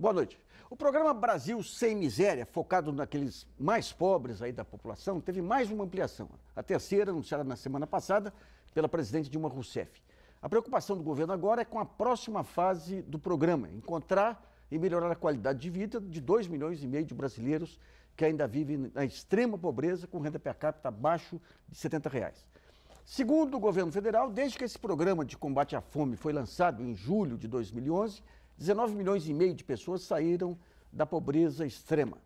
Boa noite. O programa Brasil Sem Miséria, focado naqueles mais pobres aí da população, teve mais uma ampliação. A terceira, anunciada na semana passada pela presidente Dilma Rousseff. A preocupação do governo agora é com a próxima fase do programa, encontrar e melhorar a qualidade de vida de 2,5 milhões de brasileiros que ainda vivem na extrema pobreza, com renda per capita abaixo de R$70. Segundo o governo federal, desde que esse programa de combate à fome foi lançado em julho de 2011, 19,5 milhões de pessoas saíram da pobreza extrema.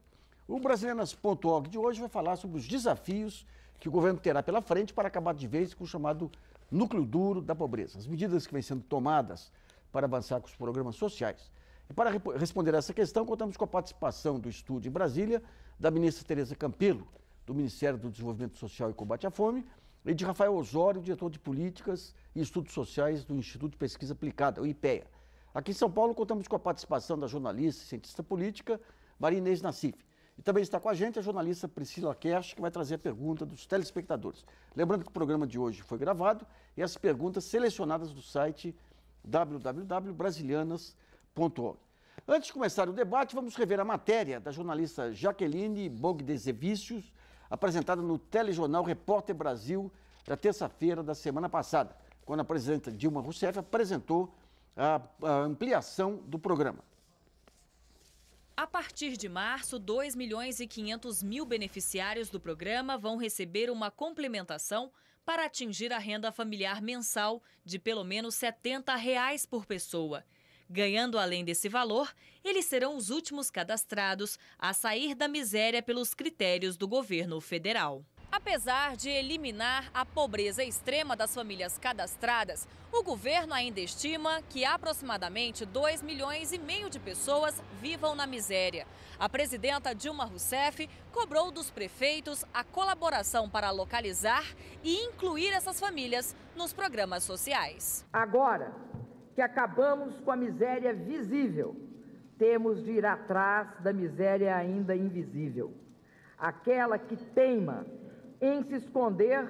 O Brasilianas.org de hoje vai falar sobre os desafios que o governo terá pela frente para acabar de vez com o chamado núcleo duro da pobreza, as medidas que vêm sendo tomadas para avançar com os programas sociais. E para responder a essa questão, contamos com a participação do estúdio em Brasília, da ministra Tereza Campelo, do Ministério do Desenvolvimento Social e Combate à Fome, e de Rafael Osório, diretor de Políticas e Estudos Sociais do Instituto de Pesquisa Aplicada, o IPEA. Aqui em São Paulo, contamos com a participação da jornalista e cientista política Maria Inês Nassif. E também está com a gente a jornalista Priscila Kersh, que vai trazer a pergunta dos telespectadores. Lembrando que o programa de hoje foi gravado e as perguntas selecionadas do site www.brasilianas.org. Antes de começar o debate, vamos rever a matéria da jornalista Jaqueline Bogdesevicius, apresentada no telejornal Repórter Brasil, da terça-feira da semana passada, quando a presidenta Dilma Rousseff apresentou a ampliação do programa. A partir de março, 2.500.000 beneficiários do programa vão receber uma complementação para atingir a renda familiar mensal de pelo menos R$70 por pessoa. Ganhando além desse valor, eles serão os últimos cadastrados a sair da miséria pelos critérios do governo federal. Apesar de eliminar a pobreza extrema das famílias cadastradas, o governo ainda estima que aproximadamente 2,5 milhões de pessoas vivam na miséria. A presidenta Dilma Rousseff cobrou dos prefeitos a colaboração para localizar e incluir essas famílias nos programas sociais. Agora que acabamos com a miséria visível, temos de ir atrás da miséria ainda invisível, aquela que teima em se esconder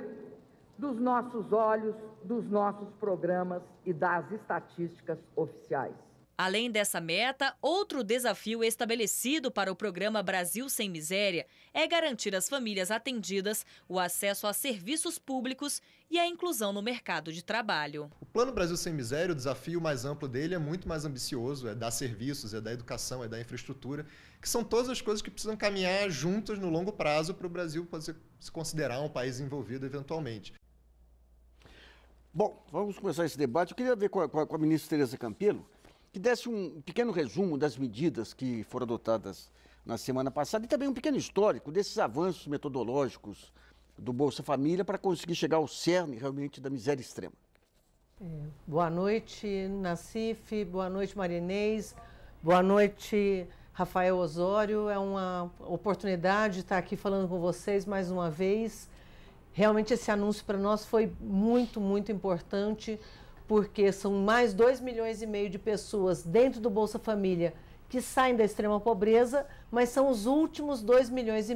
dos nossos olhos, dos nossos programas e das estatísticas oficiais. Além dessa meta, outro desafio estabelecido para o programa Brasil Sem Miséria é garantir às famílias atendidas o acesso a serviços públicos e a inclusão no mercado de trabalho. O Plano Brasil Sem Miséria, o desafio mais amplo dele é muito mais ambicioso, é dar serviços, é dar educação, é dar infraestrutura, que são todas as coisas que precisam caminhar juntas no longo prazo para o Brasil poder se considerar um país envolvido eventualmente. Bom, vamos começar esse debate. Eu queria ver com a ministra Tereza Campelo, que desse um pequeno resumo das medidas que foram adotadas na semana passada e também um pequeno histórico desses avanços metodológicos do Bolsa Família para conseguir chegar ao cerne realmente da miséria extrema. Boa noite, Nassif, boa noite, Maria Inês, boa noite, Rafael Osório. É uma oportunidade de estar aqui falando com vocês mais uma vez. Realmente esse anúncio para nós foi muito, muito importante, porque são mais 2,5 milhões de pessoas dentro do Bolsa Família que saem da extrema pobreza, mas são os últimos 2,5 milhões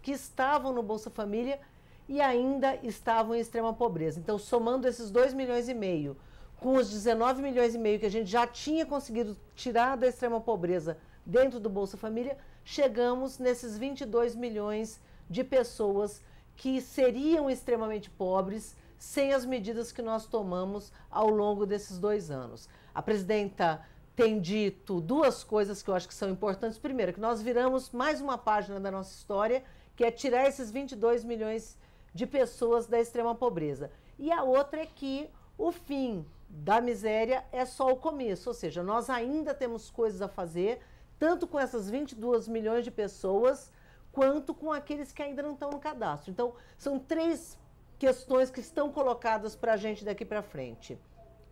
que estavam no Bolsa Família e ainda estavam em extrema pobreza. Então, somando esses 2,5 milhões com os 19,5 milhões que a gente já tinha conseguido tirar da extrema pobreza dentro do Bolsa Família, chegamos nesses 22 milhões de pessoas que seriam extremamente pobres sem as medidas que nós tomamos ao longo desses 2 anos. A presidenta tem dito duas coisas que eu acho que são importantes. Primeiro, que nós viramos mais uma página da nossa história, que é tirar esses 22 milhões de pessoas da extrema pobreza. E a outra é que o fim da miséria é só o começo, ou seja, nós ainda temos coisas a fazer, tanto com essas 22 milhões de pessoas, quanto com aqueles que ainda não estão no cadastro. Então, são 3 questões que estão colocadas para a gente daqui para frente.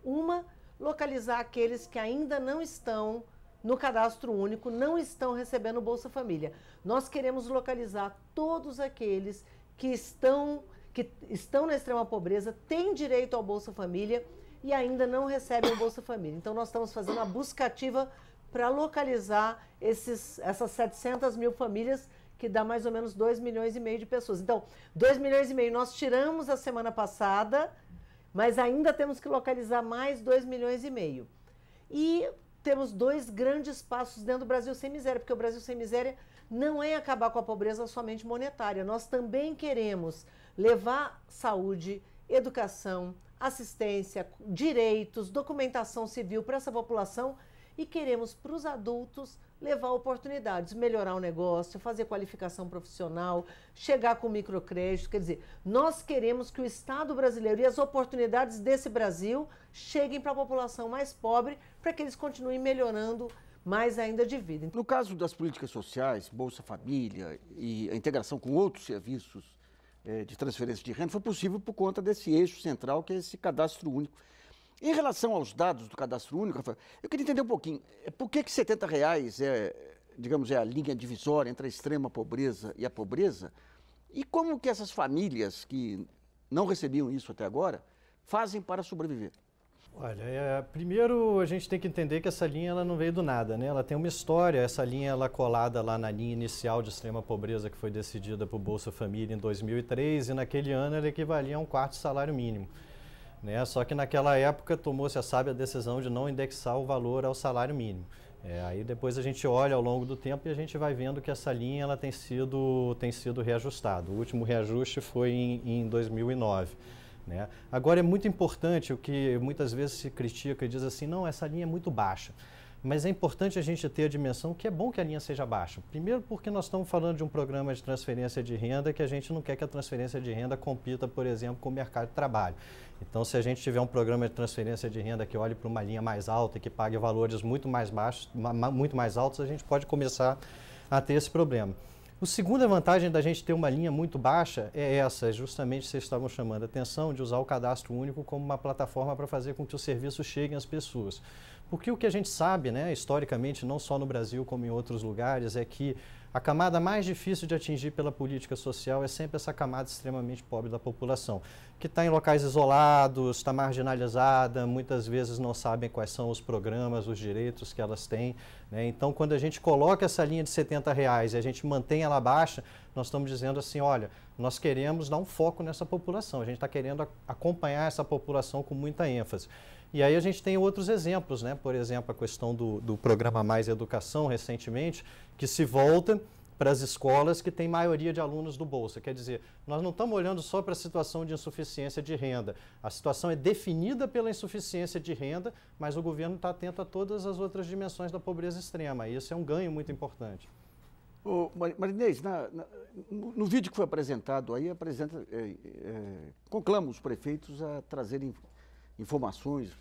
Uma, localizar aqueles que ainda não estão no cadastro único, não estão recebendo o Bolsa Família. Nós queremos localizar todos aqueles que estão na extrema pobreza, têm direito ao Bolsa Família e ainda não recebem o Bolsa Família. Então, nós estamos fazendo uma busca ativa para localizar essas 700 mil famílias, que dá mais ou menos 2,5 milhões de pessoas. Então, 2,5 milhões nós tiramos a semana passada, mas ainda temos que localizar mais 2,5 milhões. E temos 2 grandes passos dentro do Brasil Sem Miséria, porque o Brasil Sem Miséria não é acabar com a pobreza somente monetária. Nós também queremos levar saúde, educação, assistência, direitos, documentação civil para essa população e queremos, para os adultos, levar oportunidades, melhorar o negócio, fazer qualificação profissional, chegar com microcrédito. Quer dizer, nós queremos que o Estado brasileiro e as oportunidades desse Brasil cheguem para a população mais pobre, para que eles continuem melhorando mais ainda de vida. No caso das políticas sociais, Bolsa Família e a integração com outros serviços de transferência de renda, foi possível por conta desse eixo central, que é esse cadastro único. Em relação aos dados do cadastro único, Rafael, eu queria entender um pouquinho, por que R$70 é a linha divisória entre a extrema pobreza e a pobreza, e como que essas famílias que não recebiam isso até agora fazem para sobreviver? Olha, primeiro a gente tem que entender que essa linha ela não veio do nada, né? Ela tem uma história, essa linha ela colada lá na linha inicial de extrema pobreza que foi decidida por Bolsa Família em 2003 e naquele ano ela equivalia a um 4º salário mínimo. Né? Só que naquela época tomou-se a sábia decisão de não indexar o valor ao salário mínimo. Aí depois a gente olha ao longo do tempo e a gente vai vendo que essa linha ela tem sido reajustada. O último reajuste foi em 2009. Né? Agora é muito importante o que muitas vezes se critica e diz assim, não, essa linha é muito baixa. Mas é importante a gente ter a dimensão que é bom que a linha seja baixa. Primeiro porque nós estamos falando de um programa de transferência de renda que a gente não quer que a transferência de renda compita, por exemplo, com o mercado de trabalho. Então, se a gente tiver um programa de transferência de renda que olhe para uma linha mais alta e que pague valores muito mais baixos, muito mais altos, a gente pode começar a ter esse problema. A segunda vantagem da gente ter uma linha muito baixa é essa, justamente vocês estavam chamando a atenção de usar o cadastro único como uma plataforma para fazer com que os serviços cheguem às pessoas. Porque o que a gente sabe, né, historicamente, não só no Brasil como em outros lugares, é que a camada mais difícil de atingir pela política social é sempre essa camada extremamente pobre da população, que está em locais isolados, está marginalizada, muitas vezes não sabem quais são os programas, os direitos que elas têm. Né? Então, quando a gente coloca essa linha de R$70 e a gente mantém ela baixa, nós estamos dizendo assim, olha, nós queremos dar um foco nessa população, a gente está querendo acompanhar essa população com muita ênfase. E aí a gente tem outros exemplos, né? Por exemplo, a questão do programa Mais Educação, recentemente, que se volta para as escolas que têm maioria de alunos do Bolsa. Quer dizer, nós não estamos olhando só para a situação de insuficiência de renda. A situação é definida pela insuficiência de renda, mas o governo está atento a todas as outras dimensões da pobreza extrema. E isso é um ganho muito importante. Marinês, no vídeo que foi apresentado aí, conclama os prefeitos a trazerem informações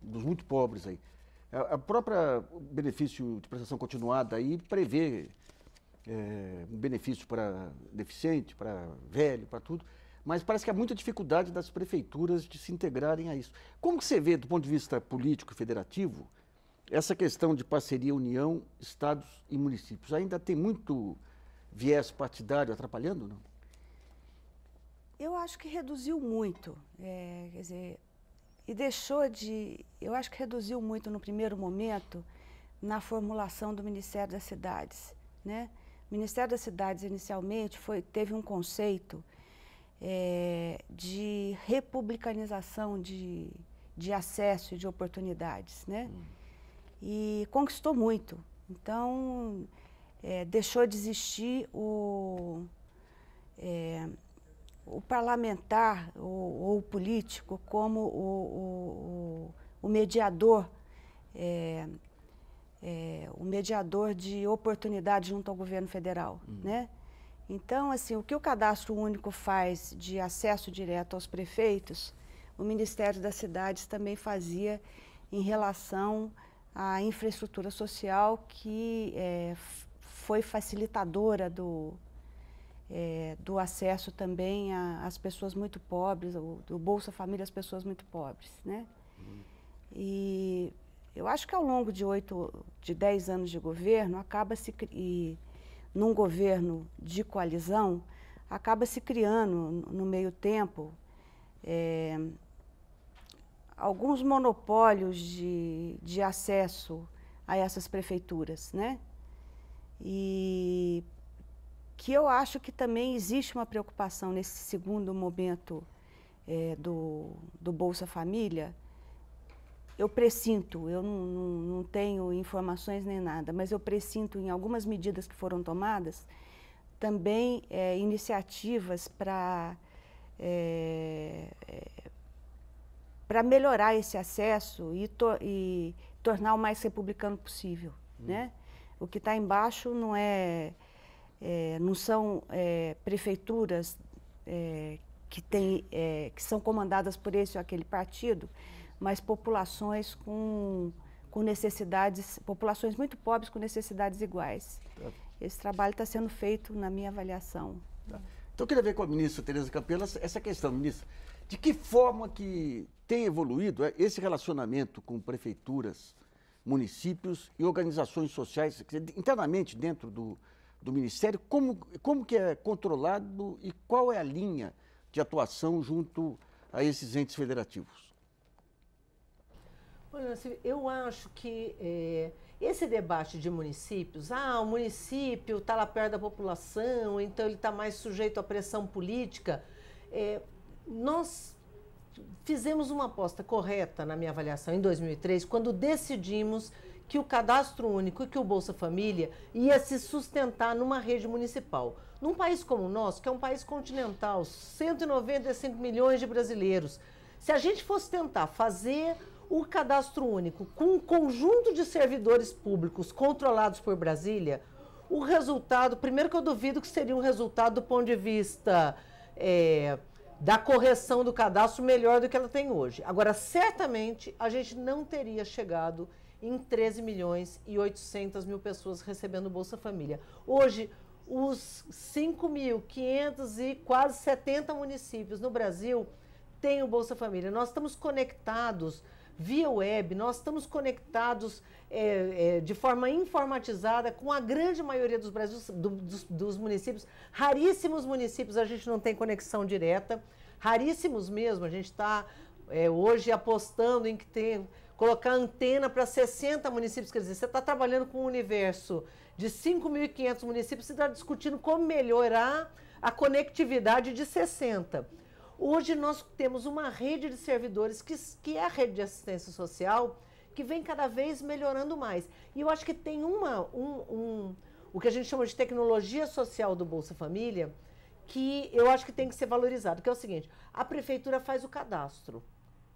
dos muito pobres aí. A própria benefício de prestação continuada aí prevê um benefício para deficiente, para velho, para tudo, mas parece que há muita dificuldade das prefeituras de se integrarem a isso. Como que você vê, do ponto de vista político e federativo, essa questão de parceria, união, estados e municípios? Ainda tem muito viés partidário atrapalhando, não? Eu acho que reduziu muito, quer dizer, eu acho que reduziu muito no primeiro momento na formulação do Ministério das Cidades, né? O Ministério das Cidades, inicialmente, teve um conceito de republicanização de acesso e de oportunidades, né? E conquistou muito. Então, deixou de existir o parlamentar ou o político como o mediador, o mediador de oportunidade junto ao governo federal, né? Então, assim, o que o Cadastro Único faz de acesso direto aos prefeitos, o Ministério das Cidades também fazia em relação à infraestrutura social, que foi facilitadora do acesso também às pessoas muito pobres, do Bolsa Família às pessoas muito pobres, né? E eu acho que ao longo de 10 anos de governo, num governo de coalizão, acaba se criando, no meio tempo, alguns monopólios de acesso a essas prefeituras, né? E que eu acho que também existe uma preocupação nesse segundo momento do Bolsa Família, eu pressinto, eu não tenho informações nem nada, mas eu pressinto em algumas medidas que foram tomadas, também iniciativas para melhorar esse acesso e tornar o mais republicano possível, né? O que está embaixo não são prefeituras que são comandadas por esse ou aquele partido, mas populações com necessidades, populações muito pobres com necessidades iguais. Esse trabalho está sendo feito na minha avaliação. Então, eu queria ver com a ministra Tereza Campelo essa questão, ministra. De que forma que tem evoluído esse relacionamento com prefeituras, municípios e organizações sociais, internamente dentro do Ministério, como que é controlado e qual é a linha de atuação junto a esses entes federativos? Olha, eu acho que esse debate de municípios, o município está lá perto da população, então ele está mais sujeito à pressão política, nós fizemos uma aposta correta, na minha avaliação, em 2003, quando decidimos que o Cadastro Único e que o Bolsa Família ia se sustentar numa rede municipal. Num país como o nosso, que é um país continental, 195 milhões de brasileiros, se a gente fosse tentar fazer o Cadastro Único com um conjunto de servidores públicos controlados por Brasília, o resultado, primeiro que eu duvido que seria um resultado do ponto de vista da correção do cadastro melhor do que ela tem hoje. Agora, certamente, a gente não teria chegado em 13 milhões e 800 mil pessoas recebendo o Bolsa Família. Hoje, os 5.500 e quase 70 municípios no Brasil têm o Bolsa Família. Nós estamos conectados via web, nós estamos conectados de forma informatizada com a grande maioria dos municípios. Raríssimos municípios a gente não tem conexão direta, raríssimos mesmo. A gente está hoje apostando em colocar antena para 60 municípios. Quer dizer, você está trabalhando com um universo de 5.500 municípios, você está discutindo como melhorar a conectividade de 60. Hoje nós temos uma rede de servidores que é a rede de assistência social, que vem cada vez melhorando mais. E eu acho que tem o que a gente chama de tecnologia social do Bolsa Família, que eu acho que tem que ser valorizado, que é o seguinte: a prefeitura faz o cadastro,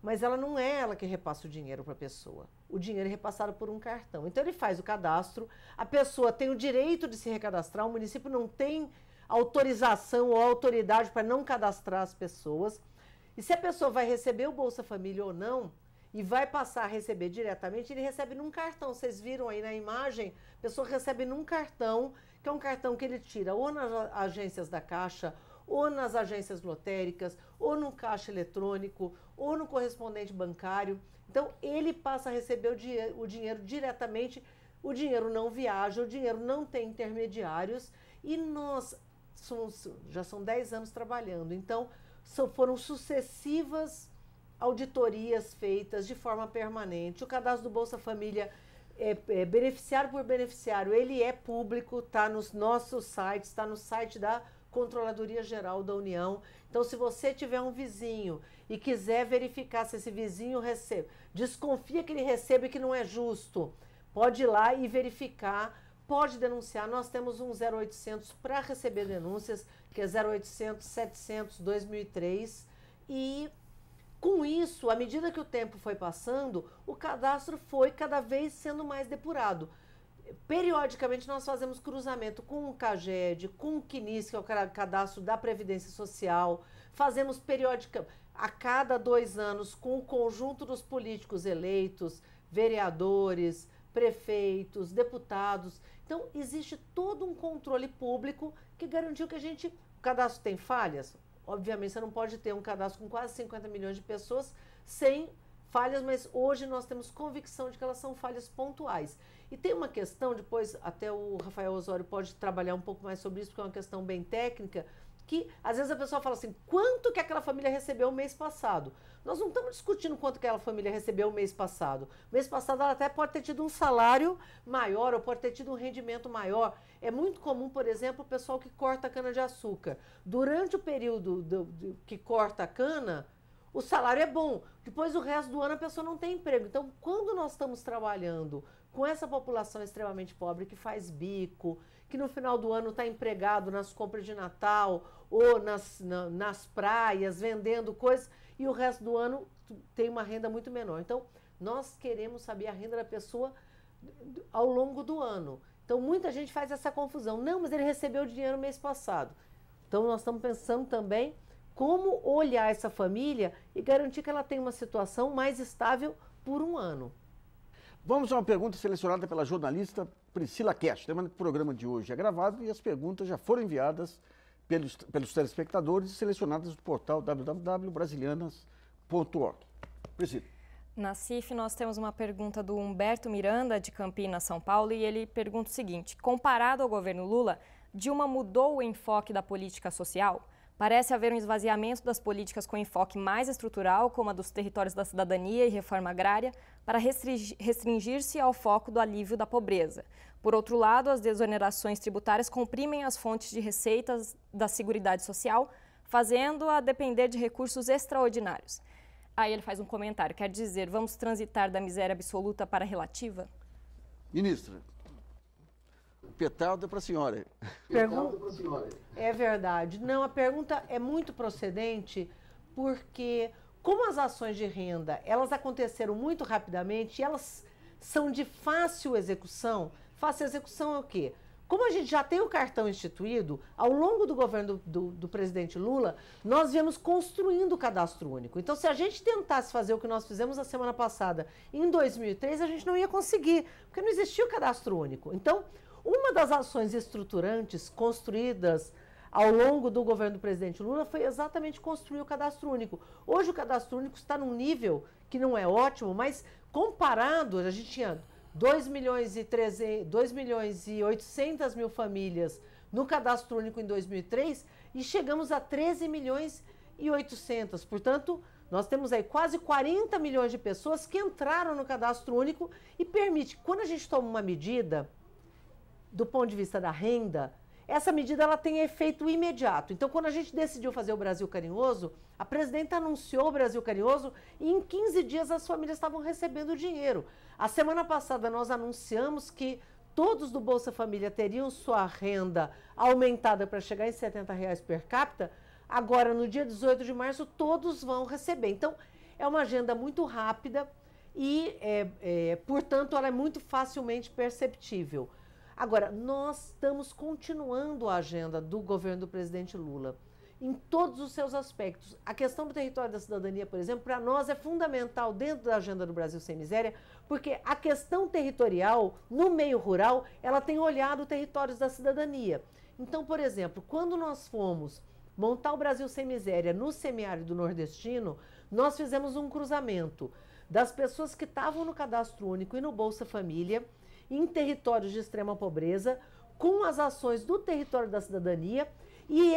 mas ela não é ela que repassa o dinheiro para a pessoa. O dinheiro é repassado por um cartão. Então ele faz o cadastro, a pessoa tem o direito de se recadastrar, o município não tem autorização ou autoridade para não cadastrar as pessoas. E se a pessoa vai receber o Bolsa Família ou não, e vai passar a receber diretamente, ele recebe num cartão. Vocês viram aí na imagem, a pessoa recebe num cartão, que é um cartão que ele tira ou nas agências da Caixa, ou nas agências lotéricas, ou no caixa eletrônico, ou no correspondente bancário. Então, ele passa a receber o dinheiro diretamente, o dinheiro não viaja, o dinheiro não tem intermediários, e nós já são 10 anos trabalhando. Então, foram sucessivas auditorias feitas de forma permanente. O cadastro do Bolsa Família, beneficiário por beneficiário, ele é público, está nos nossos sites, está no site da Controladoria Geral da União. Então, se você tiver um vizinho e quiser verificar se esse vizinho recebe, desconfia que ele recebe e que não é justo, pode ir lá e verificar, pode denunciar. Nós temos um 0800 para receber denúncias, que é 0800 700 2003, e com isso, à medida que o tempo foi passando, o cadastro foi cada vez sendo mais depurado. Periodicamente, nós fazemos cruzamento com o CAGED, com o CNIS, que é o cadastro da Previdência Social. Fazemos a cada 2 anos, com o conjunto dos políticos eleitos, vereadores, prefeitos, deputados. Então, existe todo um controle público que garantiu que o cadastro tem falhas. Obviamente, você não pode ter um cadastro com quase 50 milhões de pessoas sem falhas, mas hoje nós temos convicção de que elas são falhas pontuais. E tem uma questão, depois até o Rafael Osório pode trabalhar um pouco mais sobre isso, porque é uma questão bem técnica, que às vezes a pessoa fala assim: quanto que aquela família recebeu o mês passado? Nós não estamos discutindo quanto que aquela família recebeu o mês passado. O mês passado ela até pode ter tido um salário maior ou pode ter tido um rendimento maior. É muito comum, por exemplo, o pessoal que corta a cana-de-açúcar. Durante o período que corta a cana, o salário é bom, depois o resto do ano a pessoa não tem emprego. Então, quando nós estamos trabalhando com essa população extremamente pobre que faz bico, que no final do ano está empregado nas compras de Natal ou nas praias, vendendo coisas, e o resto do ano tem uma renda muito menor. Então, nós queremos saber a renda da pessoa ao longo do ano. Então, muita gente faz essa confusão. Não, mas ele recebeu dinheiro no mês passado. Então, nós estamos pensando também como olhar essa família e garantir que ela tenha uma situação mais estável por um ano. Vamos a uma pergunta selecionada pela jornalista Priscila Cash. Lembrando que o programa de hoje é gravado e as perguntas já foram enviadas pelos telespectadores e selecionadas do portal www.brasilianas.org. Priscila. Na CIF, nós temos uma pergunta do Humberto Miranda, de Campinas, São Paulo, e ele pergunta o seguinte: comparado ao governo Lula, Dilma mudou o enfoque da política social? Parece haver um esvaziamento das políticas com enfoque mais estrutural, como a dos territórios da cidadania e reforma agrária, para restringir-se ao foco do alívio da pobreza. Por outro lado, as desonerações tributárias comprimem as fontes de receitas da Seguridade Social, fazendo-a depender de recursos extraordinários. Aí ele faz um comentário, quer dizer, vamos transitar da miséria absoluta para a relativa? Ministra, o petardo é para a senhora. É verdade. Não, a pergunta é muito procedente, porque como as ações de renda, elas aconteceram muito rapidamente, e elas são de fácil execução. Fácil execução é o quê? Como a gente já tem o cartão instituído, ao longo do governo do presidente Lula, nós viemos construindo o cadastro único. Então, se a gente tentasse fazer o que nós fizemos na semana passada, em 2003, a gente não ia conseguir, porque não existia o cadastro único. Então, uma das ações estruturantes construídas ao longo do governo do presidente Lula foi exatamente construir o cadastro único. Hoje o cadastro único está num nível que não é ótimo, mas comparado, a gente tinha 2 milhões e 800 mil famílias no cadastro único em 2003 e chegamos a 13 milhões e 800. Portanto, nós temos aí quase 40 milhões de pessoas que entraram no cadastro único e permite, quando a gente toma uma medida do ponto de vista da renda, essa medida ela tem efeito imediato. Então, quando a gente decidiu fazer o Brasil Carinhoso, a presidenta anunciou o Brasil Carinhoso e em 15 dias as famílias estavam recebendo dinheiro. A semana passada nós anunciamos que todos do Bolsa Família teriam sua renda aumentada para chegar em R$70 per capita. Agora, no dia 18 de março, todos vão receber. Então, é uma agenda muito rápida e, portanto, ela é muito facilmente perceptível. Agora, nós estamos continuando a agenda do governo do presidente Lula em todos os seus aspectos. A questão do território da cidadania, por exemplo, para nós é fundamental dentro da agenda do Brasil Sem Miséria, porque a questão territorial, no meio rural, ela tem olhado territórios da cidadania. Então, por exemplo, quando nós fomos montar o Brasil Sem Miséria no semiárido nordestino, nós fizemos um cruzamento das pessoas que estavam no Cadastro Único e no Bolsa Família, em territórios de extrema pobreza, com as ações do território da cidadania e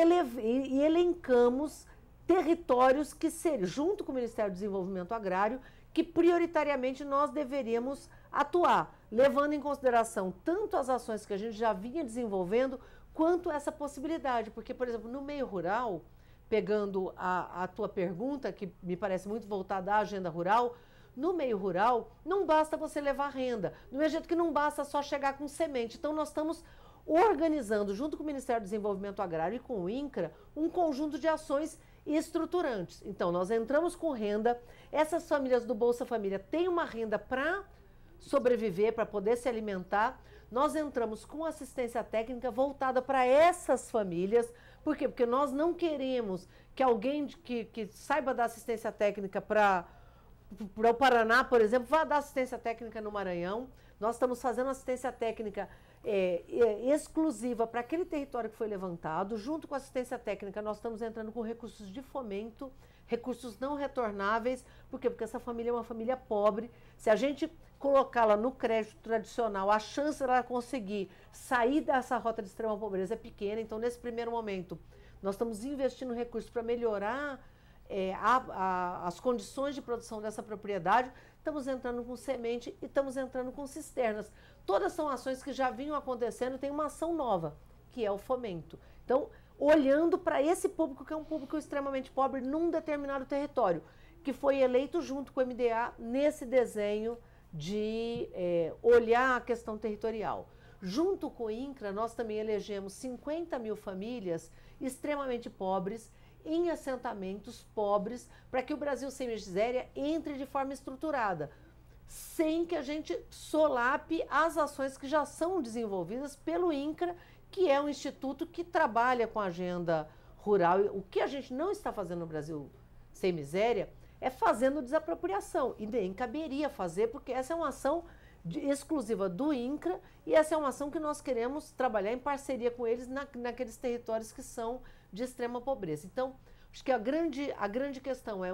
elencamos territórios que seriam, junto com o Ministério do Desenvolvimento Agrário, que prioritariamente nós deveríamos atuar, levando em consideração tanto as ações que a gente já vinha desenvolvendo, quanto essa possibilidade. Porque, por exemplo, no meio rural, pegando a tua pergunta, que me parece muito voltada à agenda rural, no meio rural, não basta você levar renda, do mesmo jeito que não basta só chegar com semente. Então, nós estamos organizando, junto com o Ministério do Desenvolvimento Agrário e com o INCRA, um conjunto de ações estruturantes. Então, nós entramos com renda, essas famílias do Bolsa Família têm uma renda para sobreviver, para poder se alimentar. Nós entramos com assistência técnica voltada para essas famílias. Por quê? Porque nós não queremos que alguém que saiba dar assistência técnica para o Paraná, por exemplo, vá dar assistência técnica no Maranhão. Nós estamos fazendo assistência técnica exclusiva para aquele território que foi levantado. Junto com a assistência técnica, nós estamos entrando com recursos de fomento, recursos não retornáveis. Por quê? Porque essa família é uma família pobre. Se a gente colocá-la no crédito tradicional, a chance dela conseguir sair dessa rota de extrema pobreza é pequena. Então, nesse primeiro momento, nós estamos investindo recursos para melhorar as condições de produção dessa propriedade. Estamos entrando com semente e estamos entrando com cisternas. Todas são ações que já vinham acontecendo, tem uma ação nova, que é o fomento. Então, olhando para esse público, que é um público extremamente pobre num determinado território. que foi eleito junto com o MDA nesse desenho de olhar a questão territorial. Junto com o INCRA, nós também elegemos 50 mil famílias extremamente pobres, em assentamentos pobres, para que o Brasil Sem Miséria entre de forma estruturada, sem que a gente solape as ações que já são desenvolvidas pelo INCRA, que é um instituto que trabalha com a agenda rural. O que a gente não está fazendo no Brasil Sem Miséria é fazendo desapropriação, e nem caberia fazer, porque essa é uma ação exclusiva do INCRA, e essa é uma ação que nós queremos trabalhar em parceria com eles naqueles territórios que são de extrema pobreza. Então, acho que a grande questão é,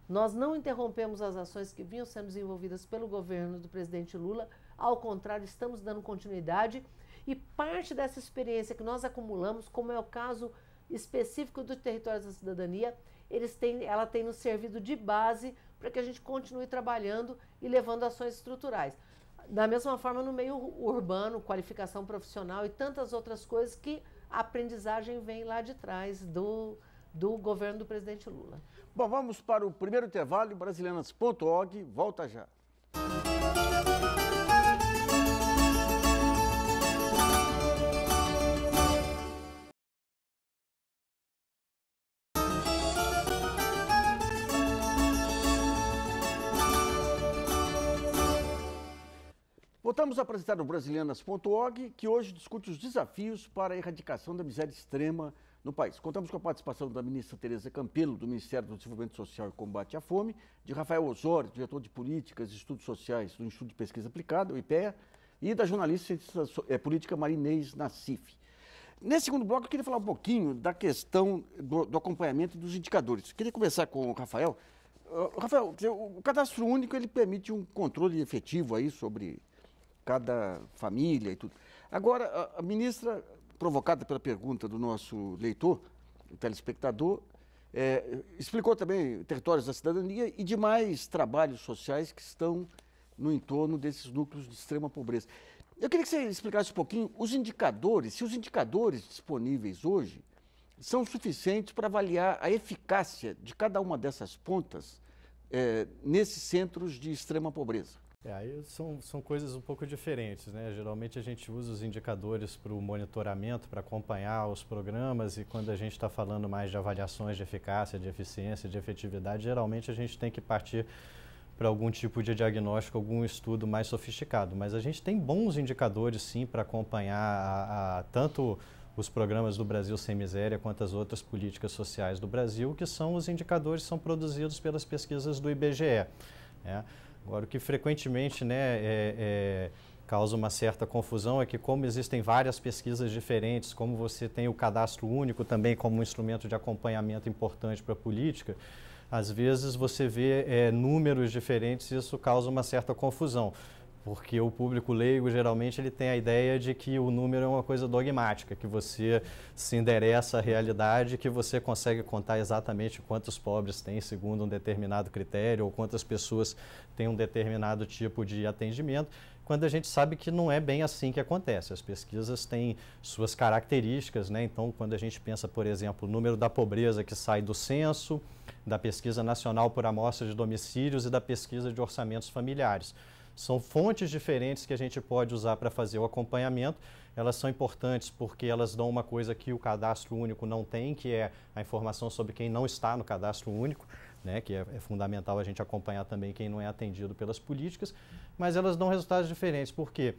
nós não interrompemos as ações que vinham sendo desenvolvidas pelo governo do presidente Lula, ao contrário, estamos dando continuidade, e parte dessa experiência que nós acumulamos, como é o caso específico do Território da Cidadania, ela tem nos servido de base para que a gente continue trabalhando e levando ações estruturais. Da mesma forma, no meio urbano, qualificação profissional e tantas outras coisas que a aprendizagem vem lá de trás do governo do presidente Lula. Bom, vamos para o primeiro intervalo, brasilianas.org, volta já. Voltamos a apresentar o Brasilianas.org, que hoje discute os desafios para a erradicação da miséria extrema no país. Contamos com a participação da ministra Tereza Campelo, do Ministério do Desenvolvimento Social e Combate à Fome, de Rafael Osório, diretor de Políticas e Estudos Sociais do Instituto de Pesquisa Aplicada, o IPEA, e da jornalista política Marinês Nassif. Nesse segundo bloco, eu queria falar um pouquinho da questão do acompanhamento dos indicadores. Queria começar com o Rafael. Rafael, o cadastro único ele permite um controle efetivo aí sobre cada família e tudo. Agora, a ministra, provocada pela pergunta do nosso leitor, o telespectador, explicou também territórios da cidadania e demais trabalhos sociais que estão no entorno desses núcleos de extrema pobreza. Eu queria que você explicasse um pouquinho os indicadores, se os indicadores disponíveis hoje são suficientes para avaliar a eficácia de cada uma dessas pontas nesses centros de extrema pobreza. Aí são coisas um pouco diferentes, né? Geralmente a gente usa os indicadores para o monitoramento, para acompanhar os programas, e quando a gente está falando mais de avaliações de eficácia, de eficiência, de efetividade, geralmente a gente tem que partir para algum tipo de diagnóstico, algum estudo mais sofisticado. Mas a gente tem bons indicadores, sim, para acompanhar tanto os programas do Brasil Sem Miséria quanto as outras políticas sociais do Brasil, que são os indicadores que são produzidos pelas pesquisas do IBGE. Agora, o que frequentemente causa uma certa confusão é que, como existem várias pesquisas diferentes, como você tem o cadastro único também como um instrumento de acompanhamento importante para a política, às vezes você vê números diferentes e isso causa uma certa confusão, porque o público leigo geralmente ele tem a ideia de que o número é uma coisa dogmática, que você se endereça à realidade, que você consegue contar exatamente quantos pobres tem segundo um determinado critério ou quantas pessoas têm um determinado tipo de atendimento, quando a gente sabe que não é bem assim que acontece. As pesquisas têm suas características, né? Então, quando a gente pensa, por exemplo, o número da pobreza que sai do censo, da Pesquisa Nacional por Amostra de Domicílios e da Pesquisa de Orçamentos Familiares. São fontes diferentes que a gente pode usar para fazer o acompanhamento. Elas são importantes porque elas dão uma coisa que o cadastro único não tem, que é a informação sobre quem não está no cadastro único, né, que é fundamental a gente acompanhar também quem não é atendido pelas políticas, mas elas dão resultados diferentes. Por quê?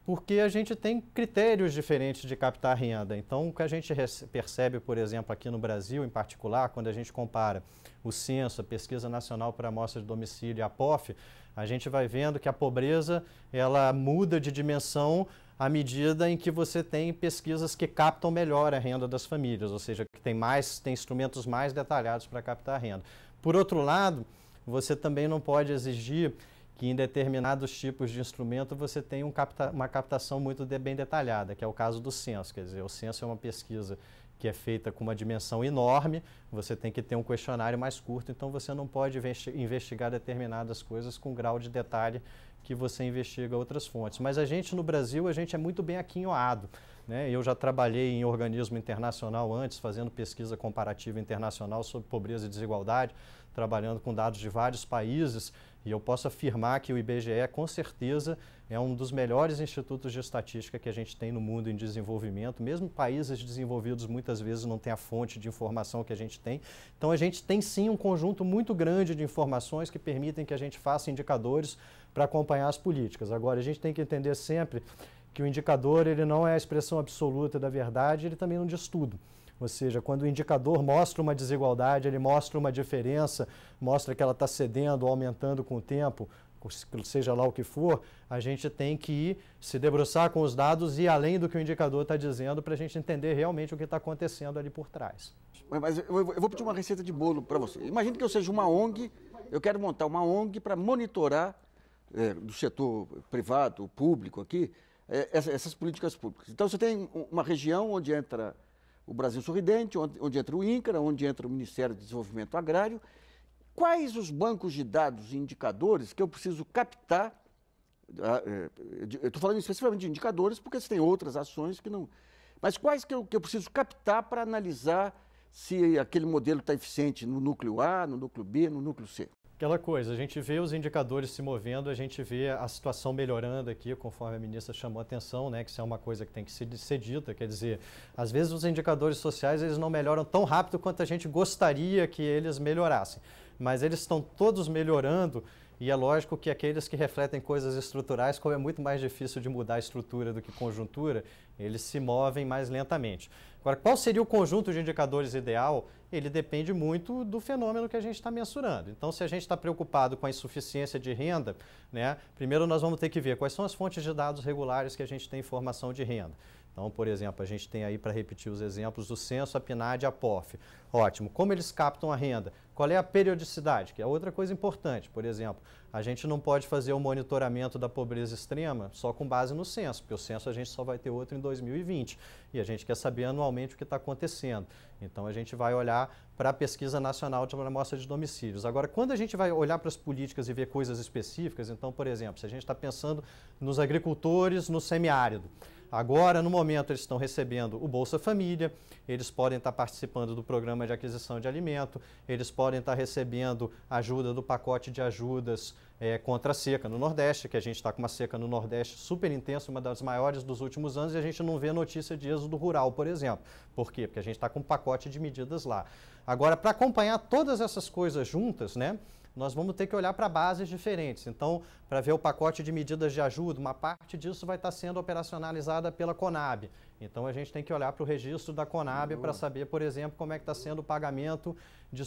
Porque a gente tem critérios diferentes de captar renda. Então, o que a gente percebe, por exemplo, aqui no Brasil, em particular, quando a gente compara o censo, a Pesquisa Nacional por Amostra de Domicílio e a POF, a gente vai vendo que a pobreza ela muda de dimensão à medida em que você tem pesquisas que captam melhor a renda das famílias, ou seja, que tem instrumentos mais detalhados para captar a renda. Por outro lado, você também não pode exigir que em determinados tipos de instrumento você tenha uma captação muito bem detalhada, que é o caso do censo. Quer dizer, o censo é uma pesquisa que é feita com uma dimensão enorme, você tem que ter um questionário mais curto, então você não pode investigar determinadas coisas com grau de detalhe que você investiga outras fontes. Mas a gente no Brasil, a gente é muito bem aquinhoado, né? Eu já trabalhei em organismo internacional antes, fazendo pesquisa comparativa internacional sobre pobreza e desigualdade, trabalhando com dados de vários países, e eu posso afirmar que o IBGE, com certeza, é um dos melhores institutos de estatística que a gente tem no mundo em desenvolvimento. Mesmo países desenvolvidos muitas vezes não têm a fonte de informação que a gente tem. Então a gente tem sim um conjunto muito grande de informações que permitem que a gente faça indicadores para acompanhar as políticas. Agora, a gente tem que entender sempre que o indicador ele não é a expressão absoluta da verdade, ele também não diz tudo. Ou seja, quando o indicador mostra uma desigualdade, ele mostra uma diferença, mostra que ela está cedendo ou aumentando com o tempo, seja lá o que for, a gente tem que ir se debruçar com os dados e ir além do que o indicador está dizendo para a gente entender realmente o que está acontecendo ali por trás. Mas eu vou pedir uma receita de bolo para você. Imagine que eu seja uma ONG, eu quero montar uma ONG para monitorar do setor privado, público aqui, essas políticas públicas. Então você tem uma região onde entra o Brasil Sorridente, onde entra o INCRA, onde entra o Ministério do Desenvolvimento Agrário. Quais os bancos de dados e indicadores que eu preciso captar? Eu estou falando especificamente de indicadores, porque você tem outras ações que não... Mas quais que eu preciso captar para analisar se aquele modelo está eficiente no núcleo A, no núcleo B, no núcleo C? Aquela coisa, a gente vê os indicadores se movendo, a gente vê a situação melhorando aqui, conforme a ministra chamou a atenção, né, que isso é uma coisa que tem que ser dita, quer dizer, às vezes os indicadores sociais eles não melhoram tão rápido quanto a gente gostaria que eles melhorassem, mas eles estão todos melhorando e é lógico que aqueles que refletem coisas estruturais, como é muito mais difícil de mudar a estrutura do que conjuntura, eles se movem mais lentamente. Agora, qual seria o conjunto de indicadores ideal? Ele depende muito do fenômeno que a gente está mensurando. Então, se a gente está preocupado com a insuficiência de renda, né, primeiro nós vamos ter que ver quais são as fontes de dados regulares que a gente tem informação de renda. Então, por exemplo, a gente tem aí, para repetir os exemplos, do censo, a PNAD e a POF. Ótimo. Como eles captam a renda? Qual é a periodicidade? Que é outra coisa importante. Por exemplo, a gente não pode fazer o monitoramento da pobreza extrema só com base no censo, porque o censo a gente só vai ter outro em 2020. E a gente quer saber anualmente o que está acontecendo. Então, a gente vai olhar para a pesquisa nacional de amostra de domicílios. Agora, quando a gente vai olhar para as políticas e ver coisas específicas, então, por exemplo, se a gente está pensando nos agricultores no semiárido, agora, no momento, eles estão recebendo o Bolsa Família, eles podem estar participando do programa de aquisição de alimento, eles podem estar recebendo ajuda do pacote de ajudas contra a seca no Nordeste, que a gente está com uma seca no Nordeste super intensa, uma das maiores dos últimos anos, e a gente não vê notícia de êxodo rural, por exemplo. Por quê? Porque a gente está com um pacote de medidas lá. Agora, para acompanhar todas essas coisas juntas, né, nós vamos ter que olhar para bases diferentes. Então, para ver o pacote de medidas de ajuda, uma parte disso vai estar sendo operacionalizada pela Conab. Então, a gente tem que olhar para o registro da Conab para saber, por exemplo, como é que está sendo o pagamento de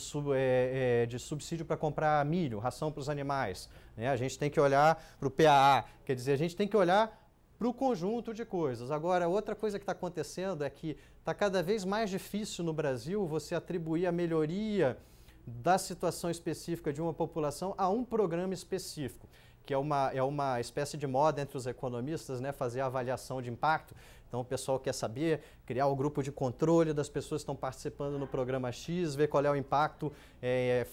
subsídio para comprar milho, ração para os animais. Né? A gente tem que olhar para o PAA, quer dizer, a gente tem que olhar para o conjunto de coisas. Agora, outra coisa que está acontecendo é que está cada vez mais difícil no Brasil você atribuir a melhoria da situação específica de uma população a um programa específico, que é uma espécie de moda entre os economistas, né, fazer a avaliação de impacto. Então, o pessoal quer saber, criar o grupo de controle das pessoas que estão participando no programa X, ver qual é o impacto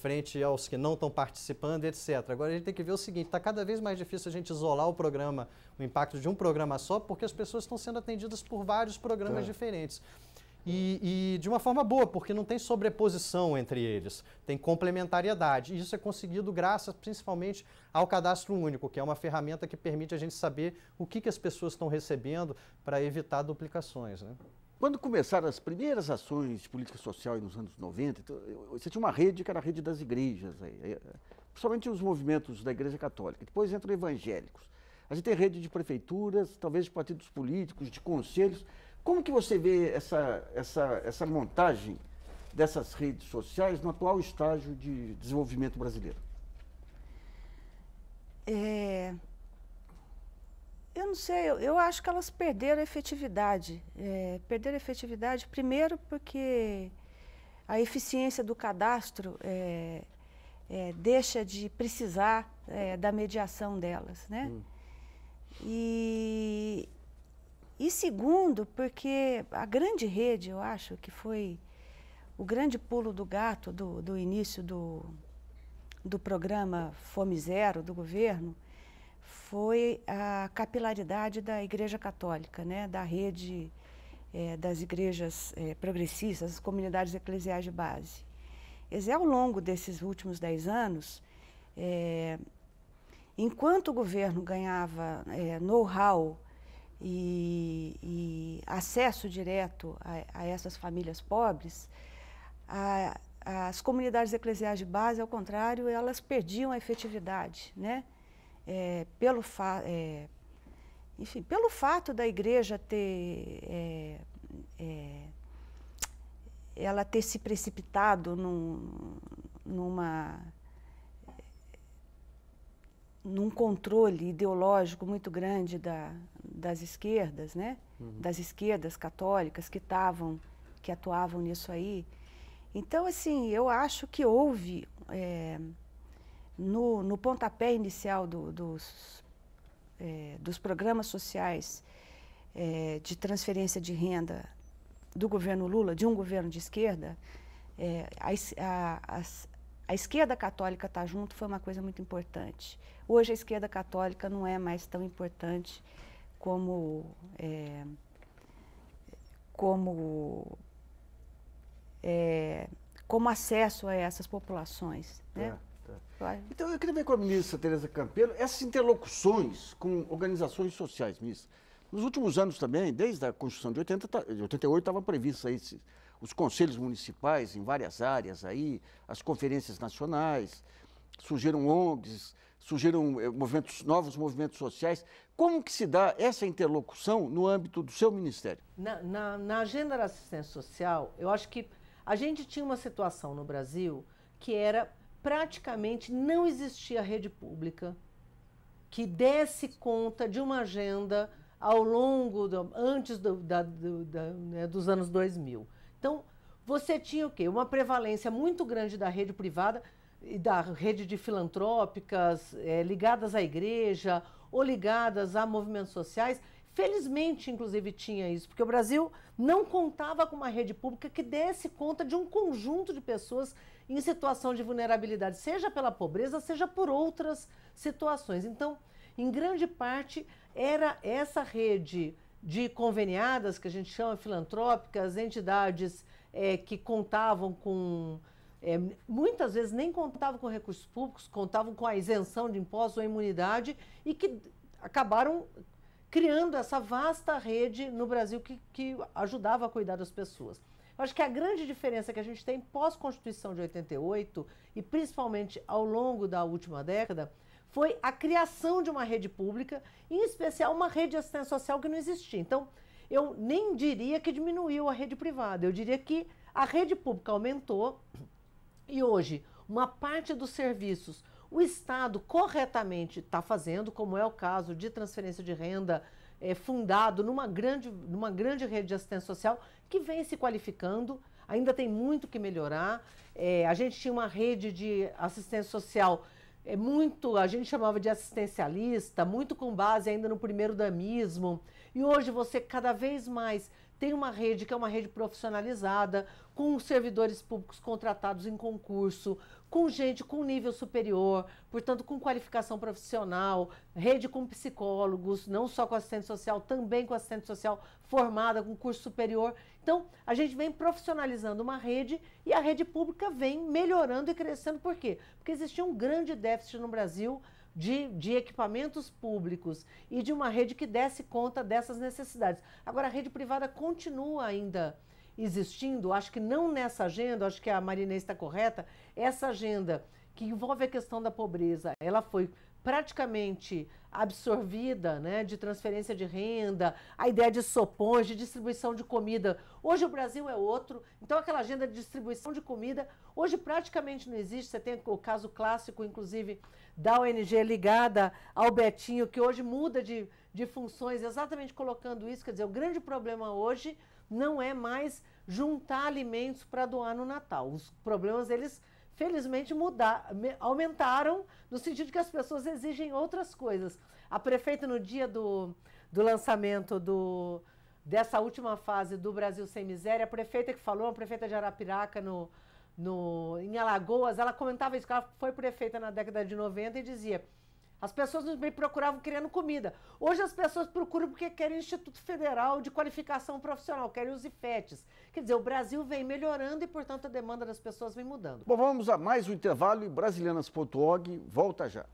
frente aos que não estão participando, etc. Agora, a gente tem que ver o seguinte, está cada vez mais difícil a gente isolar o impacto de um programa só, porque as pessoas estão sendo atendidas por vários programas diferentes. E de uma forma boa, porque não tem sobreposição entre eles, tem complementariedade. E isso é conseguido graças principalmente ao cadastro único, que é uma ferramenta que permite a gente saber o que as pessoas estão recebendo para evitar duplicações. Né? Quando começaram as primeiras ações de política social nos anos 90, então, você tinha uma rede que era a rede das igrejas, principalmente os movimentos da Igreja Católica. Depois entram evangélicos. A gente tem rede de prefeituras, talvez de partidos políticos, de conselhos. Como que você vê essa montagem dessas redes sociais no atual estágio de desenvolvimento brasileiro? Eu não sei, eu acho que elas perderam a efetividade. Perderam a efetividade primeiro porque a eficiência do cadastro deixa de precisar da mediação delas, né? E segundo, porque a grande rede, eu acho, que foi o grande pulo do gato do início do programa Fome Zero do governo, foi a capilaridade da Igreja Católica, né, da rede das igrejas progressistas, as comunidades eclesiais de base. Ao longo desses últimos 10 anos, enquanto o governo ganhava know-how e acesso direto a essas famílias pobres, as comunidades eclesiais de base, ao contrário, elas perdiam a efetividade, né? Enfim, pelo fato da igreja ela ter se precipitado num controle ideológico muito grande das esquerdas, né? Das esquerdas católicas que atuavam nisso aí. Então, assim, eu acho que houve, no pontapé inicial dos programas sociais de transferência de renda do governo Lula, de um governo de esquerda, a esquerda católica estar junto foi uma coisa muito importante. Hoje a esquerda católica não é mais tão importante como acesso a essas populações, né? Então, eu queria ver com a ministra Tereza Campelo essas interlocuções com organizações sociais, ministra. Nos últimos anos também, desde a Constituição de 88, estavam previstos aí os conselhos municipais em várias áreas, aí, as conferências nacionais, surgiram ONGs, surgiram novos movimentos sociais. Como que se dá essa interlocução no âmbito do seu ministério? Na agenda da assistência social, eu acho que a gente tinha uma situação no Brasil que era praticamente não existia rede pública que desse conta de uma agenda ao longo, antes dos anos 2000. Então, você tinha o quê? Uma prevalência muito grande da rede privada e da rede de filantrópicas ligadas à igreja ou ligadas a movimentos sociais. Felizmente, inclusive, tinha isso, porque o Brasil não contava com uma rede pública que desse conta de um conjunto de pessoas em situação de vulnerabilidade, seja pela pobreza, seja por outras situações. Então, em grande parte, era essa rede de conveniadas, que a gente chama filantrópicas, entidades que contavam com... muitas vezes nem contavam com recursos públicos, contavam com a isenção de impostos ou imunidade e que acabaram criando essa vasta rede no Brasil que ajudava a cuidar das pessoas. Eu acho que a grande diferença que a gente tem pós-Constituição de 88 e principalmente ao longo da última década foi a criação de uma rede pública, em especial uma rede de assistência social que não existia. Então, eu nem diria que diminuiu a rede privada, eu diria que a rede pública aumentou e hoje uma parte dos serviços o Estado corretamente está fazendo, como é o caso de transferência de renda fundado numa grande rede de assistência social que vem se qualificando, ainda tem muito que melhorar. A gente tinha uma rede de assistência social a gente chamava de assistencialista, muito com base ainda no primeiro damismo, e hoje você cada vez mais tem uma rede que é uma rede profissionalizada, com servidores públicos contratados em concurso, com gente com nível superior, portanto com qualificação profissional, rede com psicólogos, não só com assistente social, também com assistente social formada, com curso superior. Então, a gente vem profissionalizando uma rede e a rede pública vem melhorando e crescendo. Por quê? Porque existia um grande déficit no Brasil de equipamentos públicos e de uma rede que desse conta dessas necessidades. Agora, a rede privada continua ainda existindo, acho que não nessa agenda, acho que a Marinês está correta, essa agenda que envolve a questão da pobreza, ela foi praticamente absorvida, né, de transferência de renda, a ideia de sopões, de distribuição de comida. Hoje o Brasil é outro, então aquela agenda de distribuição de comida, hoje praticamente não existe. Você tem o caso clássico, inclusive, da ONG ligada ao Betinho, que hoje muda de funções, exatamente colocando isso. Quer dizer, o grande problema hoje não é mais juntar alimentos para doar no Natal. Os problemas, eles felizmente aumentaram no sentido de que as pessoas exigem outras coisas. A prefeita, no dia do lançamento dessa última fase do Brasil Sem Miséria, a prefeita que falou, a prefeita de Arapiraca, em Alagoas, ela comentava isso, que ela foi prefeita na década de 90 e dizia: As pessoas me procuravam querendo comida. Hoje as pessoas procuram porque querem Instituto Federal de Qualificação Profissional, querem os IFETs. Quer dizer, o Brasil vem melhorando e, portanto, a demanda das pessoas vem mudando. Bom, vamos a mais um intervalo e Brasilianas.org volta já.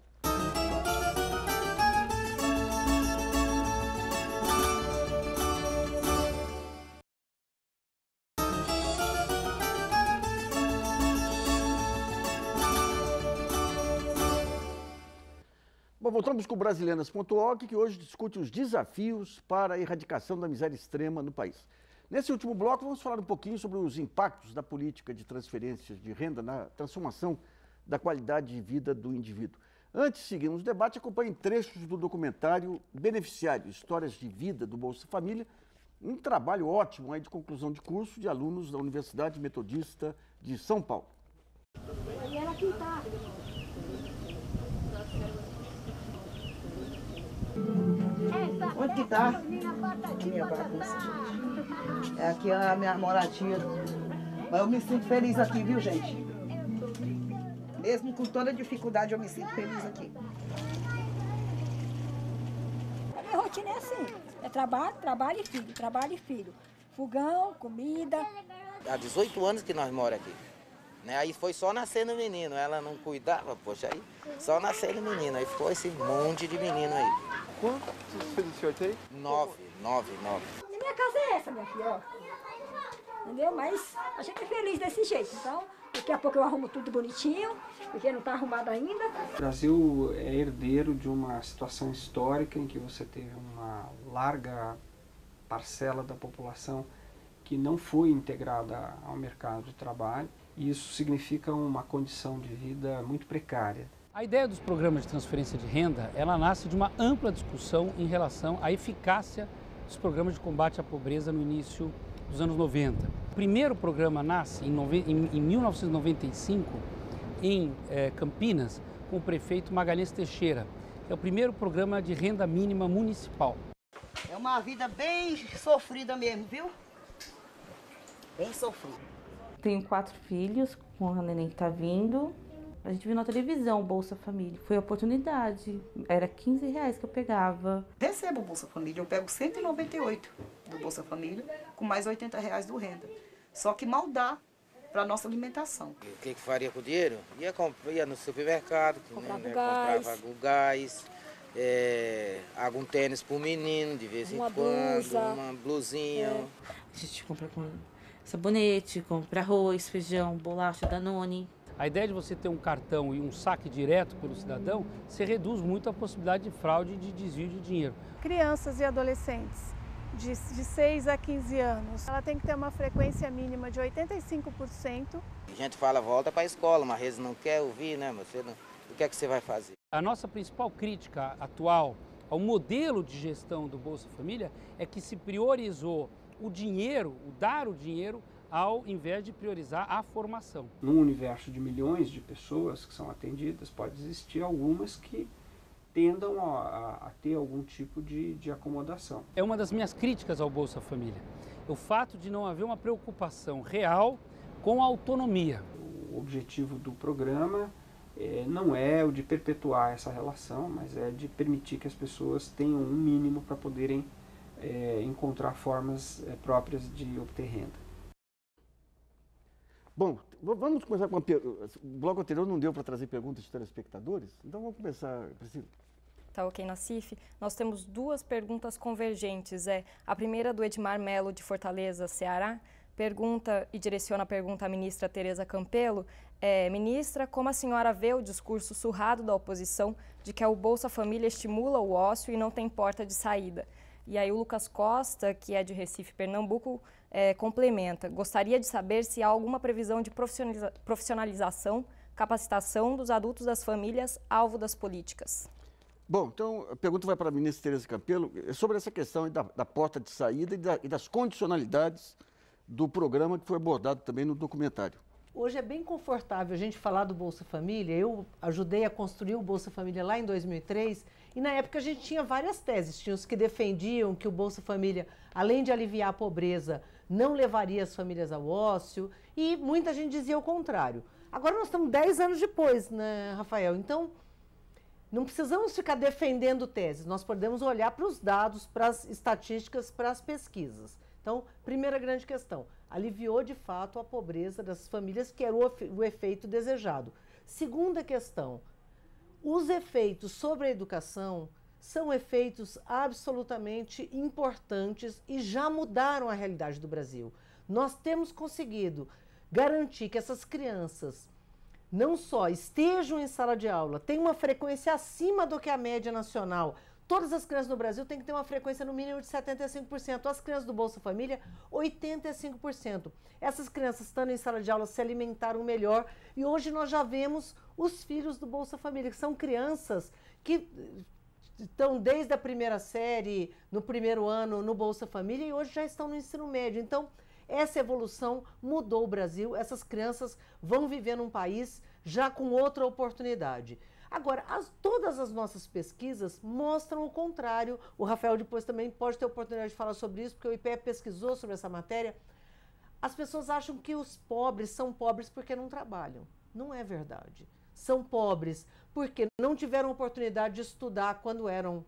Bom, voltamos com o Brasilianas.org, que hoje discute os desafios para a erradicação da miséria extrema no país. Nesse último bloco, vamos falar um pouquinho sobre os impactos da política de transferências de renda na transformação da qualidade de vida do indivíduo. Antes de seguirmos o debate, acompanhem trechos do documentário Beneficiário, Histórias de Vida do Bolsa Família, um trabalho ótimo aí de conclusão de curso de alunos da Universidade Metodista de São Paulo. Onde que tá? Minha bagunça, gente. É aqui a minha moradia. Mas eu me sinto feliz aqui, viu, gente? Mesmo com toda dificuldade, eu me sinto feliz aqui. A minha rotina é assim. É trabalho, trabalho e filho. Trabalho e filho. Fogão, comida. Há 18 anos que nós moramos aqui. Né? Aí foi só nascendo menino. Ela não cuidava, poxa, aí só nascendo menino. Aí ficou esse monte de menino aí. Quantos filhos o senhor tem? 9. Minha casa é essa, minha filha, ó. Entendeu? Mas a gente é feliz desse jeito. Então, daqui a pouco eu arrumo tudo bonitinho, porque não está arrumado ainda. O Brasil é herdeiro de uma situação histórica em que você teve uma larga parcela da população que não foi integrada ao mercado de trabalho. E isso significa uma condição de vida muito precária. A ideia dos programas de transferência de renda, ela nasce de uma ampla discussão em relação à eficácia dos programas de combate à pobreza no início dos anos 90. O primeiro programa nasce em 1995 em Campinas, com o prefeito Magalhães Teixeira. É o primeiro programa de renda mínima municipal. É uma vida bem sofrida mesmo, viu? Bem sofrida. Tenho 4 filhos, com a neném que tá vindo. A gente viu na televisão o Bolsa Família. Foi oportunidade. Era R$15 que eu pegava. Recebo o Bolsa Família, eu pego 198 do Bolsa Família, com mais R$80 do renda. Só que mal dá para nossa alimentação. O que faria com o dinheiro? Ia no supermercado, comprava o gás, algum tênis para o menino, de vez em quando, uma blusinha. A gente compra com sabonete, compra arroz, feijão, bolacha, Danone. A ideia de você ter um cartão e um saque direto pelo cidadão, você reduz muito a possibilidade de fraude e de desvio de dinheiro. Crianças e adolescentes de 6 a 15 anos, ela tem que ter uma frequência mínima de 85%. A gente fala, volta para a escola, mas eles não querem ouvir, né? O que é que você vai fazer? A nossa principal crítica atual ao modelo de gestão do Bolsa Família é que se priorizou o dinheiro, o dar o dinheiro, ao invés de priorizar a formação. Num universo de milhões de pessoas que são atendidas, pode existir algumas que tendam a ter algum tipo de acomodação. É uma das minhas críticas ao Bolsa Família. O fato de não haver uma preocupação real com a autonomia. O objetivo do programa não é o de perpetuar essa relação, mas é de permitir que as pessoas tenham um mínimo para poderem encontrar formas próprias de obter renda. Bom, vamos começar com uma pergunta. O bloco anterior não deu para trazer perguntas de telespectadores, então vamos começar, Priscila. Tá ok, Nassif. Nós temos 2 perguntas convergentes. A primeira do Edmar Melo, de Fortaleza, Ceará. Pergunta e direciona a pergunta à ministra Tereza Campelo. Ministra, como a senhora vê o discurso surrado da oposição de que o Bolsa Família estimula o ócio e não tem porta de saída? E aí o Lucas Costa, que é de Recife, Pernambuco, complementa. Gostaria de saber se há alguma previsão de profissionalização, capacitação dos adultos das famílias alvo das políticas. Bom, então a pergunta vai para a ministra Tereza Campelo sobre essa questão da porta de saída e das condicionalidades do programa que foi abordado também no documentário. Hoje é bem confortável a gente falar do Bolsa Família. Eu ajudei a construir o Bolsa Família lá em 2003 e na época a gente tinha várias teses. Tinha os que defendiam que o Bolsa Família, além de aliviar a pobreza, não levaria as famílias ao ócio e muita gente dizia o contrário. Agora nós estamos 10 anos depois, né, Rafael? Então, não precisamos ficar defendendo teses, nós podemos olhar para os dados, para as estatísticas, para as pesquisas. Então, primeira grande questão, aliviou de fato a pobreza das famílias, que era o efeito desejado. Segunda questão, os efeitos sobre a educação são efeitos absolutamente importantes e já mudaram a realidade do Brasil. Nós temos conseguido garantir que essas crianças não só estejam em sala de aula, tenham uma frequência acima do que a média nacional. Todas as crianças no Brasil têm que ter uma frequência no mínimo de 75%. As crianças do Bolsa Família, 85%. Essas crianças, estando em sala de aula, se alimentaram melhor. E hoje nós já vemos os filhos do Bolsa Família, que são crianças que estão desde a primeira série, no primeiro ano, no Bolsa Família, e hoje já estão no ensino médio. Então, essa evolução mudou o Brasil. Essas crianças vão viver num país já com outra oportunidade. Agora, todas as nossas pesquisas mostram o contrário. O Rafael depois também pode ter oportunidade de falar sobre isso, porque o IPEA pesquisou sobre essa matéria. As pessoas acham que os pobres são pobres porque não trabalham. Não é verdade. São pobres porque não tiveram oportunidade de estudar quando eram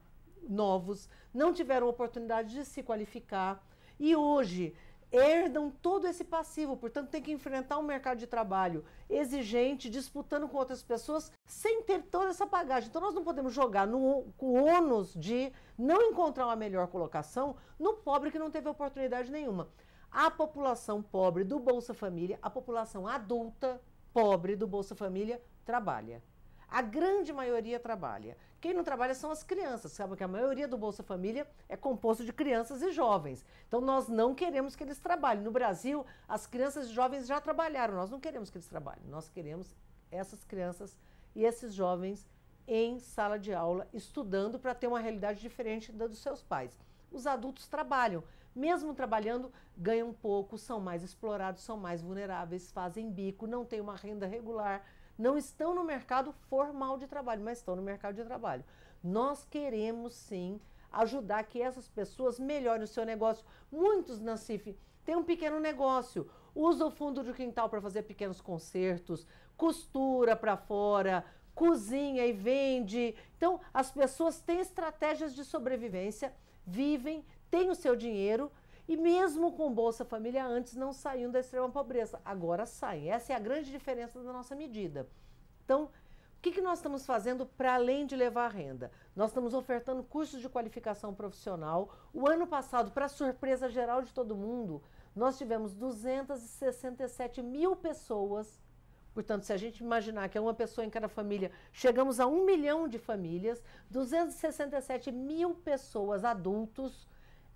novos, não tiveram oportunidade de se qualificar e hoje herdam todo esse passivo, portanto tem que enfrentar um mercado de trabalho exigente, disputando com outras pessoas, sem ter toda essa bagagem. Então nós não podemos jogar com o ônus de não encontrar uma melhor colocação no pobre que não teve oportunidade nenhuma. A população pobre do Bolsa Família, a população adulta pobre do Bolsa Família trabalha. A grande maioria trabalha. Quem não trabalha são as crianças, sabe que a maioria do Bolsa Família é composto de crianças e jovens. Então nós não queremos que eles trabalhem. No Brasil, as crianças e jovens já trabalharam, nós não queremos que eles trabalhem. Nós queremos essas crianças e esses jovens em sala de aula, estudando para ter uma realidade diferente da dos seus pais. Os adultos trabalham, mesmo trabalhando, ganham pouco, são mais explorados, são mais vulneráveis, fazem bico, não têm uma renda regular, não estão no mercado formal de trabalho, mas estão no mercado de trabalho. Nós queremos, sim, ajudar que essas pessoas melhorem o seu negócio. Muitos, Nassif, têm um pequeno negócio, usam o fundo de quintal para fazer pequenos concertos, costura para fora, cozinha e vende. Então, as pessoas têm estratégias de sobrevivência, vivem, têm o seu dinheiro, e mesmo com Bolsa Família, antes não saíam da extrema pobreza. Agora saem. Essa é a grande diferença da nossa medida. Então, o que nós estamos fazendo para além de levar a renda? Nós estamos ofertando cursos de qualificação profissional. O ano passado, para surpresa geral de todo mundo, nós tivemos 267 mil pessoas. Portanto, se a gente imaginar que é uma pessoa em cada família, chegamos a 1 milhão de famílias, 267 mil pessoas, adultos,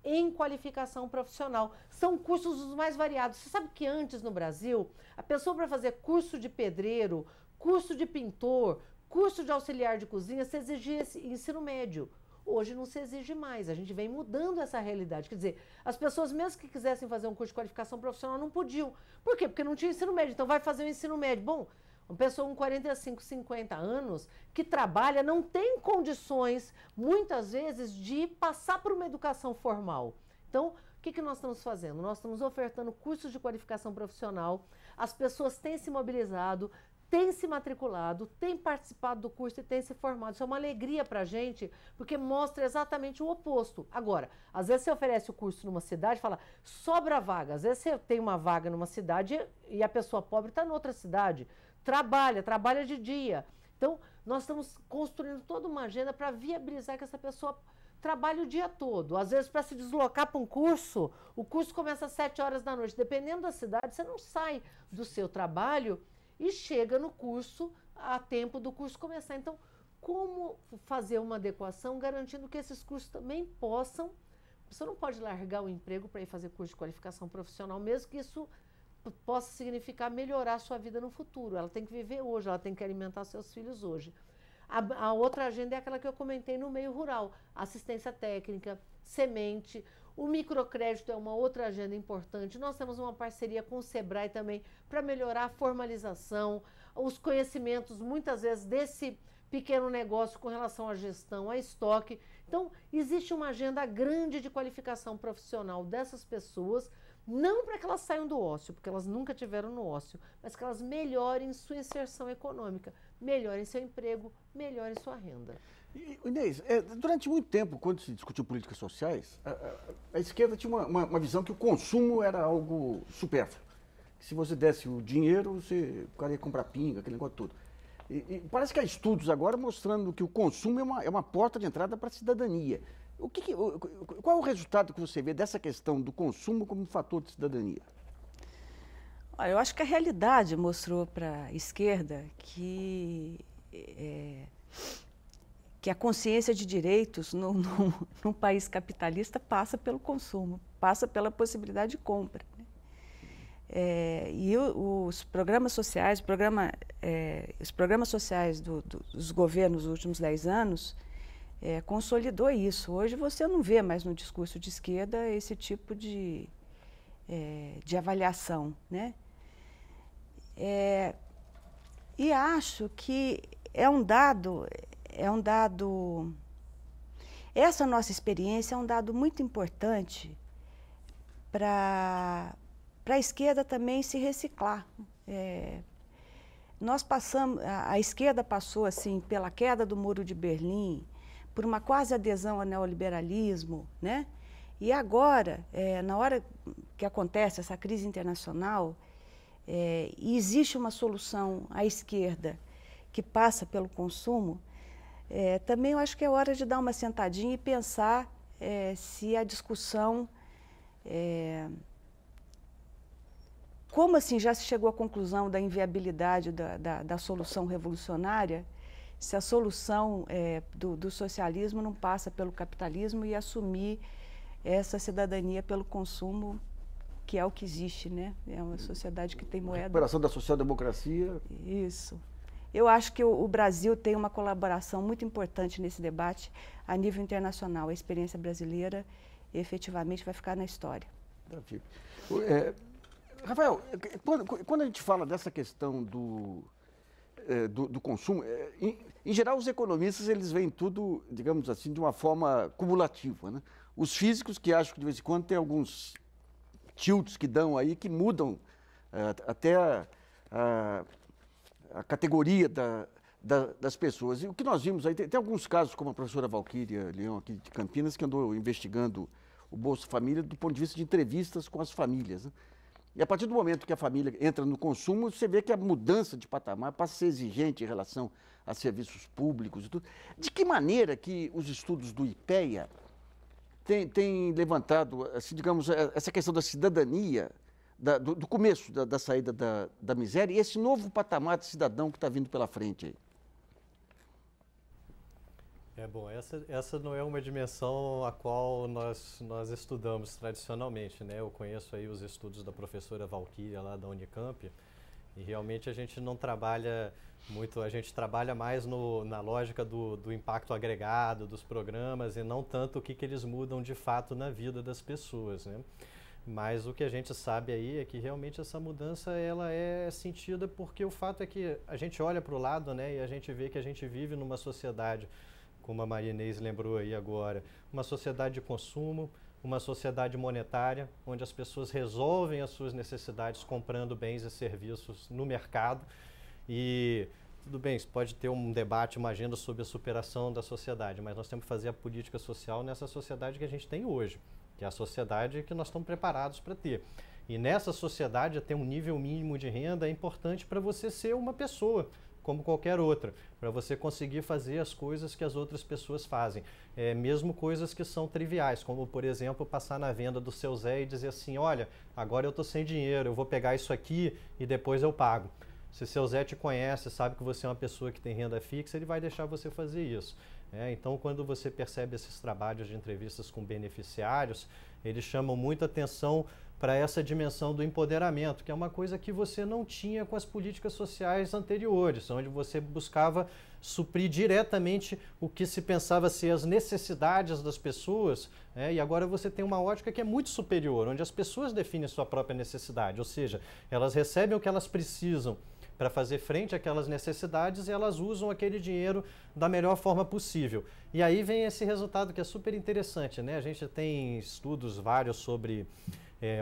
em qualificação profissional. São cursos os mais variados. Você sabe que antes no Brasil, a pessoa para fazer curso de pedreiro, curso de pintor, curso de auxiliar de cozinha, se exigia ensino médio. Hoje não se exige mais, a gente vem mudando essa realidade. Quer dizer, as pessoas mesmo que quisessem fazer um curso de qualificação profissional não podiam. Por quê? Porque não tinha ensino médio, então vai fazer o ensino médio. Bom, uma pessoa com 45, 50 anos que trabalha não tem condições, muitas vezes, de passar por uma educação formal. Então, o que nós estamos fazendo? Nós estamos ofertando cursos de qualificação profissional, as pessoas têm se mobilizado, têm se matriculado, têm participado do curso e têm se formado. Isso é uma alegria para a gente, porque mostra exatamente o oposto. Agora, às vezes você oferece o curso numa cidade e fala, sobra vaga. Às vezes você tem uma vaga numa cidade e a pessoa pobre está em outra cidade. Trabalha de dia. Então, nós estamos construindo toda uma agenda para viabilizar que essa pessoa trabalhe o dia todo. Às vezes, para se deslocar para um curso, o curso começa às 7 horas da noite. Dependendo da cidade, você não sai do seu trabalho e chega no curso a tempo do curso começar. Então, como fazer uma adequação garantindo que esses cursos também possam... Você não pode largar o emprego para ir fazer curso de qualificação profissional, mesmo que isso possa significar melhorar a sua vida no futuro. Ela tem que viver hoje, ela tem que alimentar seus filhos hoje. A outra agenda é aquela que eu comentei no meio rural, assistência técnica, semente, o microcrédito é uma outra agenda importante. Nós temos uma parceria com o Sebrae também para melhorar a formalização, os conhecimentos muitas vezes desse pequeno negócio com relação à gestão, a estoque. Então, existe uma agenda grande de qualificação profissional dessas pessoas Não para que elas saiam do ócio, porque elas nunca tiveram no ócio, mas que elas melhorem sua inserção econômica, melhorem seu emprego, melhorem sua renda. Inês, durante muito tempo, quando se discutiu políticas sociais, a esquerda tinha uma visão que o consumo era algo supérfluo. Se você desse o dinheiro, o cara ia comprar pinga, aquele negócio todo. E parece que há estudos agora mostrando que o consumo é uma porta de entrada para a cidadania. Qual é o resultado que você vê dessa questão do consumo como um fator de cidadania? Olha, eu acho que a realidade mostrou para a esquerda que a consciência de direitos num país capitalista passa pelo consumo, passa pela possibilidade de compra. E os programas sociais, os programas sociais dos governos nos últimos 10 anos consolidou isso. Hoje você não vê mais no discurso de esquerda esse tipo de avaliação, né? E acho que é um dado, essa nossa experiência é um dado muito importante para a esquerda também se reciclar. A esquerda passou assim pela queda do Muro de Berlim, por uma quase adesão ao neoliberalismo, né? E agora, na hora que acontece essa crise internacional, e existe uma solução à esquerda que passa pelo consumo, também eu acho que é hora de dar uma sentadinha e pensar se a discussão... como assim já se chegou à conclusão da inviabilidade da solução revolucionária, se a solução do socialismo não passa pelo capitalismo e assumir essa cidadania pelo consumo, que é o que existe, né? É uma sociedade que tem moeda... Recuperação da social-democracia. Isso. Eu acho que o Brasil tem uma colaboração muito importante nesse debate a nível internacional. A experiência brasileira efetivamente vai ficar na história. Rafael, quando a gente fala dessa questão do consumo, em geral os economistas eles veem tudo, digamos assim, de uma forma cumulativa, né? Os físicos que acham que de vez em quando tem alguns tilts que dão aí, que mudam até a categoria das pessoas. E o que nós vimos aí, tem alguns casos, como a professora Valquíria Leão aqui de Campinas, que andou investigando o Bolsa Família do ponto de vista de entrevistas com as famílias, né? E a partir do momento que a família entra no consumo, você vê que a mudança de patamar passa a ser exigente em relação a serviços públicos e tudo. De que maneira que os estudos do IPEA têm levantado, assim, digamos, essa questão da cidadania, do começo da saída da miséria e esse novo patamar de cidadão que está vindo pela frente aí? Bom, essa não é uma dimensão a qual nós estudamos tradicionalmente, né? Eu conheço aí os estudos da professora Valquíria lá da Unicamp e realmente a gente não trabalha muito, a gente trabalha mais na lógica do impacto agregado dos programas e não tanto o que eles mudam de fato na vida das pessoas, né? Mas o que a gente sabe aí é que realmente essa mudança ela é sentida porque o fato é que a gente olha para o lado, né, e a gente vê que a gente vive numa sociedade, como a Maria Inês lembrou aí agora, uma sociedade de consumo, uma sociedade monetária, onde as pessoas resolvem as suas necessidades comprando bens e serviços no mercado. E tudo bem, você pode ter um debate, uma agenda sobre a superação da sociedade, mas nós temos que fazer a política social nessa sociedade que a gente tem hoje, que é a sociedade que nós estamos preparados para ter. E nessa sociedade, ter um nível mínimo de renda é importante para você ser uma pessoa, como qualquer outra, para você conseguir fazer as coisas que as outras pessoas fazem. Mesmo coisas que são triviais, como, por exemplo, passar na venda do seu Zé e dizer assim, olha, agora eu estou sem dinheiro, eu vou pegar isso aqui e depois eu pago. Se seu Zé te conhece, sabe que você é uma pessoa que tem renda fixa, ele vai deixar você fazer isso. Então, quando você percebe esses trabalhos de entrevistas com beneficiários, eles chamam muita atenção para essa dimensão do empoderamento, que é uma coisa que você não tinha com as políticas sociais anteriores, onde você buscava suprir diretamente o que se pensava ser as necessidades das pessoas, e agora você tem uma ótica que é muito superior, onde as pessoas definem sua própria necessidade, ou seja, elas recebem o que elas precisam para fazer frente àquelas necessidades e elas usam aquele dinheiro da melhor forma possível. E aí vem esse resultado que é super interessante, né? A gente tem estudos vários sobre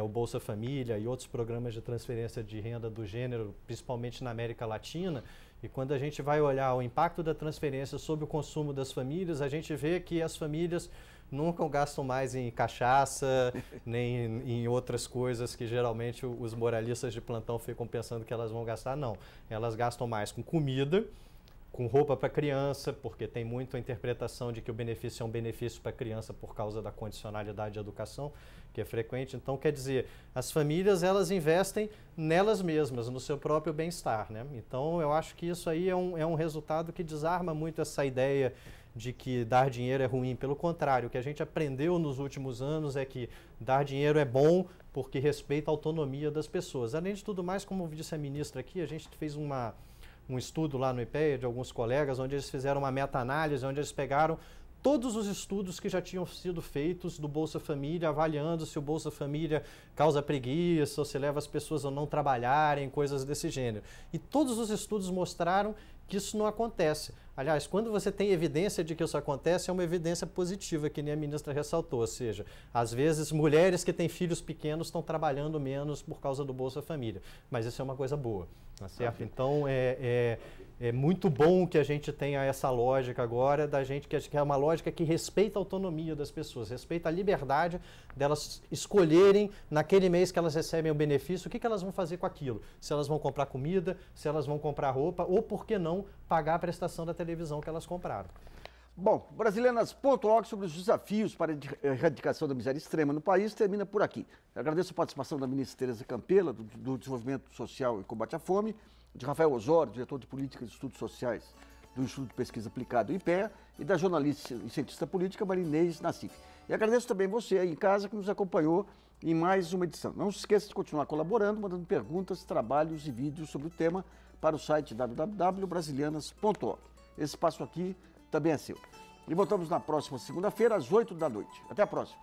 o Bolsa Família e outros programas de transferência de renda do gênero, principalmente na América Latina. E quando a gente vai olhar o impacto da transferência sobre o consumo das famílias, a gente vê que as famílias nunca gastam mais em cachaça, nem em outras coisas que geralmente os moralistas de plantão ficam pensando que elas vão gastar. Não, elas gastam mais com comida, com roupa para criança, porque tem muito a interpretação de que o benefício é um benefício para a criança por causa da condicionalidade de educação, que é frequente. Então, quer dizer, as famílias, elas investem nelas mesmas, no seu próprio bem-estar, né? Então, eu acho que isso aí é um resultado que desarma muito essa ideia de que dar dinheiro é ruim. Pelo contrário, o que a gente aprendeu nos últimos anos é que dar dinheiro é bom porque respeita a autonomia das pessoas. Além de tudo mais, como disse a ministra aqui, a gente fez um estudo lá no IPEA de alguns colegas, onde eles fizeram uma meta-análise, onde eles pegaram todos os estudos que já tinham sido feitos do Bolsa Família, avaliando se o Bolsa Família causa preguiça, ou se leva as pessoas a não trabalharem, coisas desse gênero. E todos os estudos mostraram que isso não acontece. Aliás, quando você tem evidência de que isso acontece, é uma evidência positiva, que nem a ministra ressaltou. Ou seja, às vezes mulheres que têm filhos pequenos estão trabalhando menos por causa do Bolsa Família. Mas isso é uma coisa boa, tá certo? Então, é muito bom que a gente tenha essa lógica agora, que é uma lógica que respeita a autonomia das pessoas, respeita a liberdade delas escolherem, naquele mês que elas recebem o benefício, o que elas vão fazer com aquilo. Se elas vão comprar comida, se elas vão comprar roupa, ou, por que não, pagar a prestação da televisão que elas compraram. Bom, Brasilianas.org sobre os desafios para a erradicação da miséria extrema no país termina por aqui. Eu agradeço a participação da ministra Tereza Campelo, do Desenvolvimento Social e Combate à Fome, de Rafael Osório, diretor de Políticas e Estudos Sociais do Instituto de Pesquisa Aplicada, IPEA, e da jornalista e cientista política Marinês Nassif. E agradeço também você aí em casa que nos acompanhou em mais uma edição. Não se esqueça de continuar colaborando, mandando perguntas, trabalhos e vídeos sobre o tema para o site www.brasilianas.org. Esse espaço aqui também é seu. E voltamos na próxima segunda-feira, às 8 da noite. Até a próxima.